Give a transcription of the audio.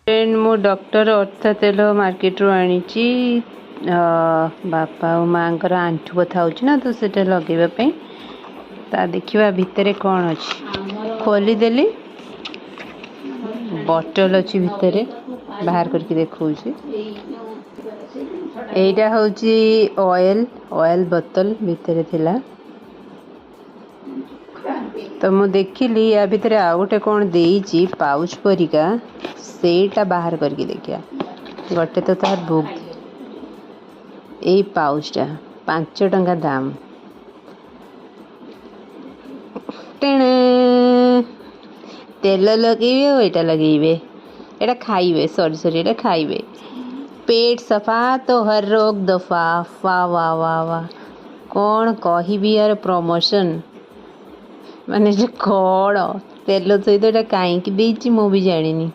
friend मु doctor अर्थ तेल market रू आनी बापा और माँ आंठू बथा हो ना तो सेटा लगेगा ता देखा भितर कौन अच्छी खोलीदेली बटल अच्छी भितर बाहर करके देखा यहीटा हूँ ऑयल ऑयल बोतल भितर थिला तो मु देखिली या भितर आ गोटे कौन देइची पाउच परिका सेटा बाहर करके देखिया गोटे तो तार बुक यही पाउचटा 5 टंका दाम टेणे तेल लगेबे और एटा लगेबे एटा खाइबे सॉरी सॉरी एटा खाइबे पेट सफा तो हर रोग दफा वाह वाह वाह वाह कौन कहबी यार प्रमोशन माने जे कौन तेल सहित एटा कहीं देइची मु भी जानिनी